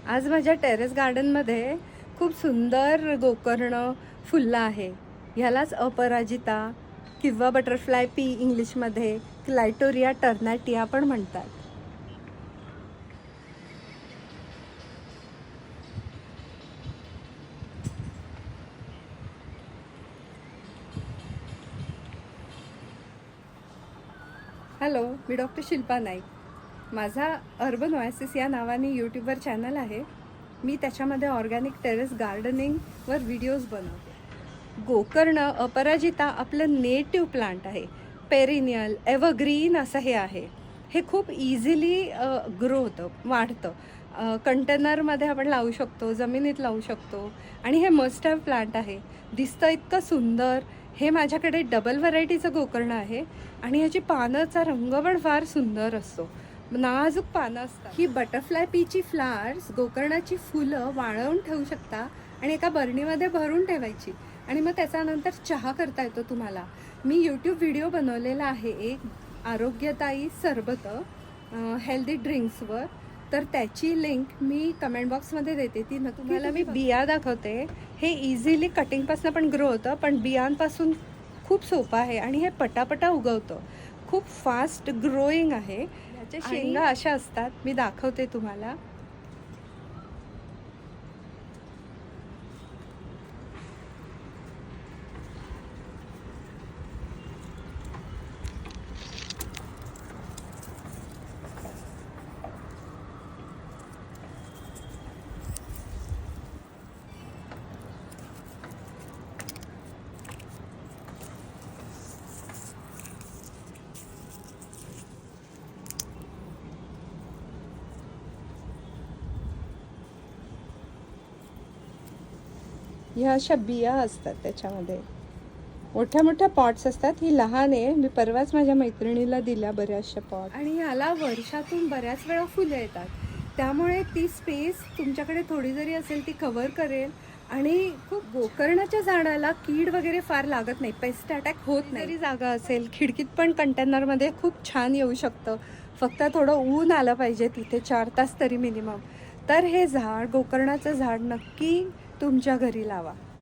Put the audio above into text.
आज माझ्या टेरेस गार्डनमध्ये खूप सुंदर गोकर्ण फुललं आहे. ह्यालाच अपराजिता किंवा बटरफ्लाय पी इंग्लिशमध्ये क्लायटोरिया टर्नाटिया पण म्हणतात. हॅलो, मी डॉक्टर शिल्पा नाईक. माझा अर्बन ओएसिस या नावाने यूट्यूबवर चॅनल आहे. मी त्याच्यामध्ये ऑर्गॅनिक टेरेस गार्डनिंगवर व्हिडिओज बनवते. गोकर्ण अपराजिता आपलं नेटिव्ह प्लांट आहे. पेरिनियल एव्हरग्रीन असं हे आहे. हे खूप इझिली ग्रो होतं, वाढतं. कंटेनरमध्ये आपण लावू शकतो, जमिनीत लावू शकतो आणि हे मस्ट हॅव प्लांट आहे. दिसतं इतकं सुंदर. हे माझ्याकडे डबल व्हरायटीचं गोकर्ण आहे आणि ह्याची पानाचा रंग पण फार सुंदर असतो. नाजूक पानं असतात. ही बटरफ्लाय पीची फ्लावर्स, गोकर्णाची फुलं वाळवून ठेवू शकता आणि एका बरणीमध्ये भरून ठेवायची आणि मग त्याच्यानंतर चहा करता येतो तुम्हाला. मी यूट्यूब व्हिडिओ बनवलेला आहे एक आरोग्यदायी सरबत हेल्दी ड्रिंक्सवर. तर त्याची लिंक मी कमेंट बॉक्समध्ये देते. ती नक्की तुम्हाला मी बिया दाखवते. हे इझिली कटिंगपासून पण ग्रो होतं, पण बियांपासून खूप सोपं आहे आणि हे पटापटा उगवतं. खूप फास्ट ग्रोईंग आहे. याच्या शेंगा अशा असतात, मी दाखवते तुम्हाला. ह्या अशा बिया असतात त्याच्यामध्ये. मोठ्या मोठ्या पॉट्स असतात. ही लहान आहे. मी परवाच माझ्या मैत्रिणीला दिल्या बऱ्याचशा पॉट. आणि ह्याला वर्षातून बऱ्याच वेळा फुलं येतात. त्यामुळे ती स्पेस तुमच्याकडे थोडी जरी असेल ती कव्हर करेल. आणि खूप गोकर्णाच्या झाडाला कीड वगैरे फार लागत नाही, पेस्ट अटॅक होत नाही. जरी जागा असेल, खिडकीत पण कंटेनरमध्ये खूप छान येऊ शकतं. फक्त थोडं ऊन आलं पाहिजे तिथे 4 तास तरी मिनिमम. तर हे झाड, गोकर्णाचं झाड नक्की तुमच्या घरी लावा.